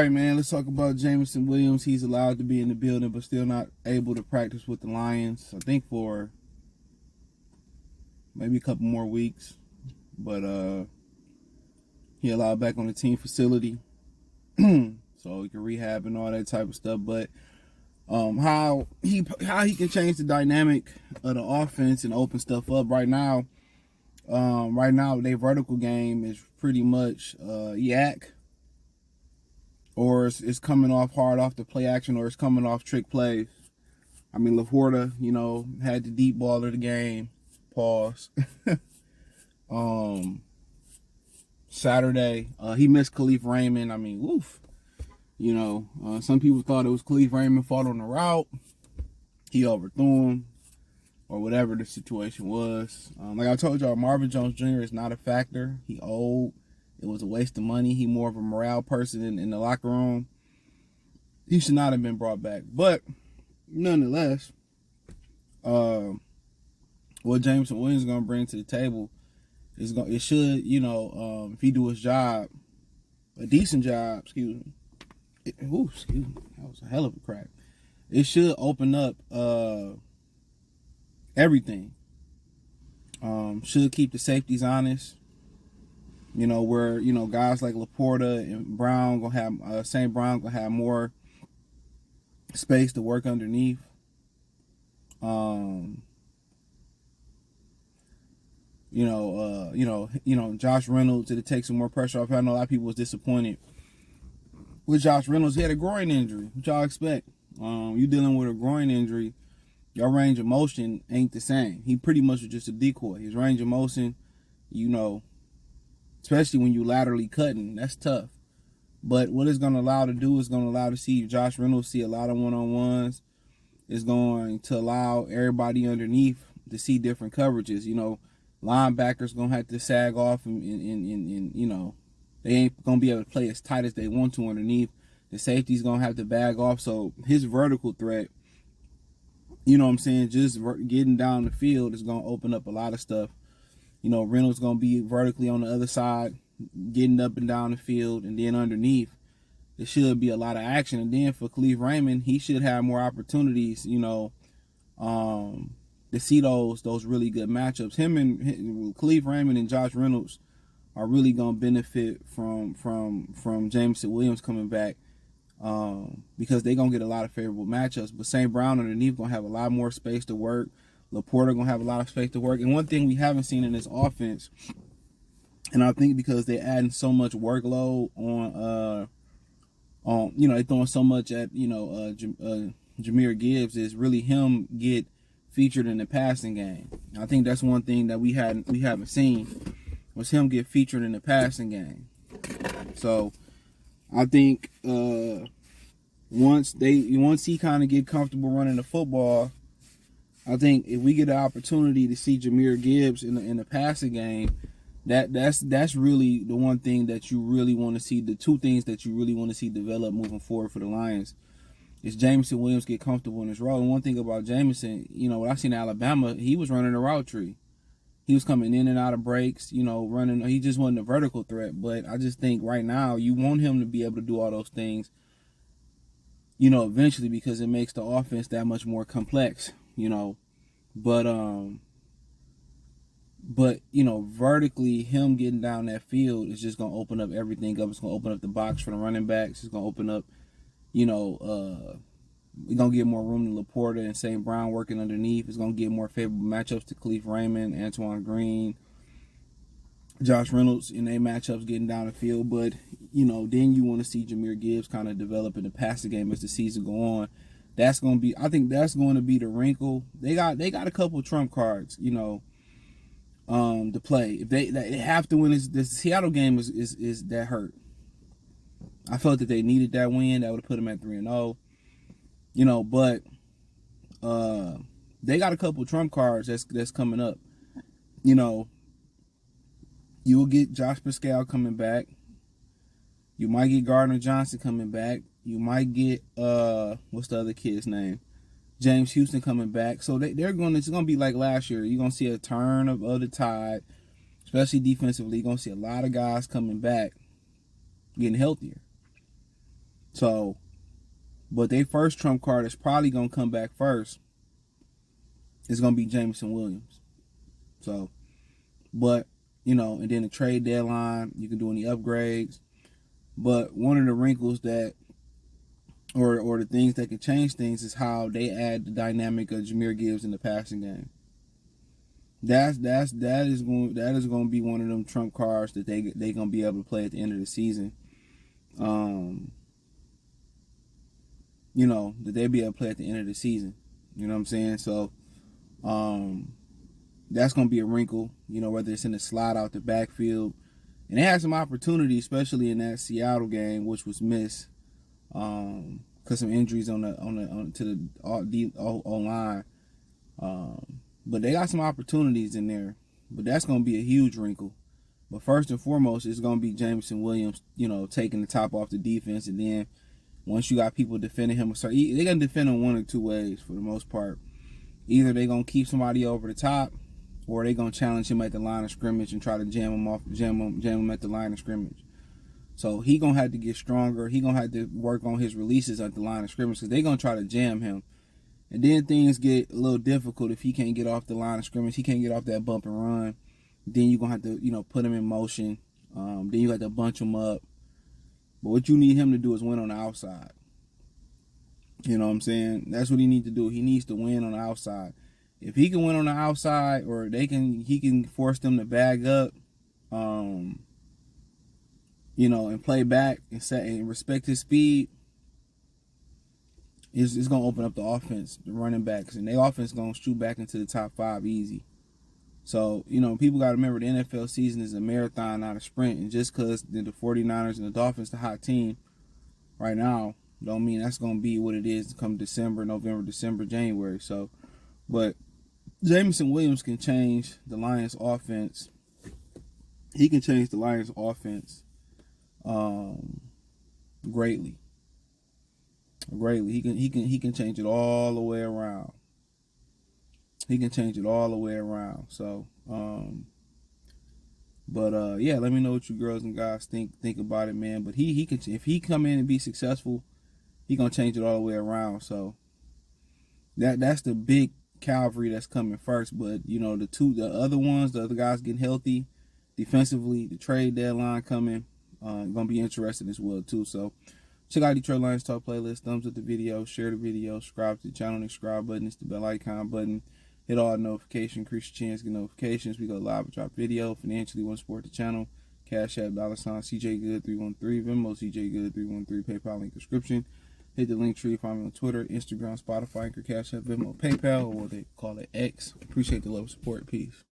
right, man. Let's talk about Jameson Williams. He's allowed to be in the building, but still not able to practice with the Lions. I think for maybe a couple more weeks, but he allowed back on the team facility, so he can rehab and all that type of stuff. But how he can change the dynamic of the offense and open stuff up right now. Their vertical game is pretty much yak. Or it's coming off hard off the play action, or it's coming off trick plays. I mean, Laporta, had the deep ball of the game. Pause. Saturday, he missed Khalif Raymond. I mean, woof. Some people thought it was Khalif Raymond fought on the route. He overthrew him, or whatever the situation was. Like I told y'all, Marvin Jones Jr. is not a factor. He old. It was a waste of money. He more of a morale person in the locker room. He should not have been brought back. But nonetheless, what Jameson Williams is going to bring to the table it should, if he do his job, a decent job, excuse me. That was a hell of a crack. It should open up everything. Should keep the safeties honest. Where, guys like Laporta and Brown gonna have St. Brown gonna have more space to work underneath. Josh Reynolds, it'll take some more pressure off. I know a lot of people was disappointed with Josh Reynolds. He had a groin injury. What y'all expect? You dealing with a groin injury, your range of motion ain't the same. He pretty much was just a decoy. His range of motion, especially when you laterally cutting, that's tough. But what it's going to allow to do is going to allow to see Josh Reynolds see a lot of one-on-ones. It's going to allow everybody underneath to see different coverages. Linebackers going to have to sag off and they ain't going to be able to play as tight as they want to underneath. The safety's going to have to bag off. So his vertical threat, just getting down the field is going to open up a lot of stuff. Reynolds going to be vertically on the other side, getting up and down the field, and then underneath, there should be a lot of action. And then for Khalif Raymond, he should have more opportunities, to see those really good matchups. Him and Khalif Raymond and Josh Reynolds are really going to benefit from Jameson Williams coming back because they're going to get a lot of favorable matchups. But St. Brown underneath going to have a lot more space to work. Laporta going to have a lot of space to work. And one thing we haven't seen in this offense, and I think because they're adding so much workload on they're throwing so much at, Jahmyr Gibbs, is really him get featured in the passing game. I think that's one thing that we haven't seen was him get featured in the passing game. So I think once he kind of get comfortable running the football, I think if we get an opportunity to see Jahmyr Gibbs in the passing game, that's really the one thing that you really want to see. The two things that you really want to see develop moving forward for the Lions is Jameson Williams get comfortable in his role. And one thing about Jameson, when I seen Alabama, he was running a route tree. He was coming in and out of breaks, running. He just wasn't a vertical threat. But I just think right now you want him to be able to do all those things, eventually, because it makes the offense that much more complex. But vertically, him getting down that field is just gonna open up everything up. It's gonna open up the box for the running backs. It's gonna open up, we're gonna get more room to Laporta and St. Brown working underneath. It's gonna get more favorable matchups to Khalif Raymond, Antoine Green, Josh Reynolds in their matchups getting down the field. But then you want to see Jahmyr Gibbs kind of develop in the passing game as the season go on. I think that's going to be the wrinkle. They got a couple trump cards, to play. If they have to win this Seattle game is that hurt. I felt that they needed that win. That would have put them at 3-0. But they got a couple trump cards that's coming up. You will get Josh Pascal coming back. You might get Gardner Johnson coming back. You might get what's the other kid's name? James Houston coming back. So it's gonna be like last year. You're gonna see a turn of the tide, especially defensively. You're gonna see a lot of guys coming back, getting healthier. So, but their first trump card is probably gonna come back first. It's gonna be Jameson Williams. So, but and then the trade deadline, you can do any upgrades. But one of the wrinkles that, or the things that can change things, is how they add the dynamic of Jahmyr Gibbs in the passing game. That is going to be one of them trump cards that they gonna be able to play at the end of the season. That they be able to play at the end of the season. You know what I'm saying? So, that's gonna be a wrinkle. Whether it's in the slide out the backfield, and they had some opportunity, especially in that Seattle game, which was missed, because some injuries on the O-line. But they got some opportunities in there. But that's gonna be a huge wrinkle. But first and foremost, it's gonna be Jameson Williams, taking the top off the defense, and then once you got people defending him, they're gonna defend him one or two ways for the most part. Either they're gonna keep somebody over the top, or they're gonna challenge him at the line of scrimmage and try to jam him at the line of scrimmage. So he gonna have to get stronger. He gonna have to work on his releases at the line of scrimmage, because they're gonna try to jam him. And then things get a little difficult if he can't get off the line of scrimmage. He can't get off that bump and run. Then you're gonna have to, put him in motion. Then you have to bunch him up. But what you need him to do is win on the outside. You know what I'm saying? That's what he needs to do. He needs to win on the outside. If he can win on the outside, or he can force them to bag up, and play back and respect his speed, it's gonna open up the offense, the running backs, and their offense gonna shoot back into the top 5 easy. So, people got to remember the NFL season is a marathon, not a sprint. And just because the 49ers and the Dolphins, the hot team right now, don't mean that's going to be what it is come December, November, December, January. So, but Jameson Williams can change the Lions offense. He can change the Lions offense greatly. He can change it all the way around. He can change it all the way around. So, yeah, let me know what you girls and guys think about it, man. But he can, if he come in and be successful, he gonna change it all the way around. So that's the big cavalry that's coming first. But the other guys getting healthy defensively, the trade deadline coming, gonna be interesting as well too. So check out Detroit Lions Talk playlist. Thumbs up the video, share the video, subscribe to the channel. The subscribe button is the bell icon button. Hit all notifications, increase your chance to get notifications. We go live and drop video. Financially, want to support the channel. Cash App, $CJ Good 313, Venmo CJ Good 313, PayPal link description. Hit the link tree. Find me on Twitter, Instagram, Spotify, Anchor, Cash App, Venmo, PayPal, or what they call it X. Appreciate the love and support. Peace.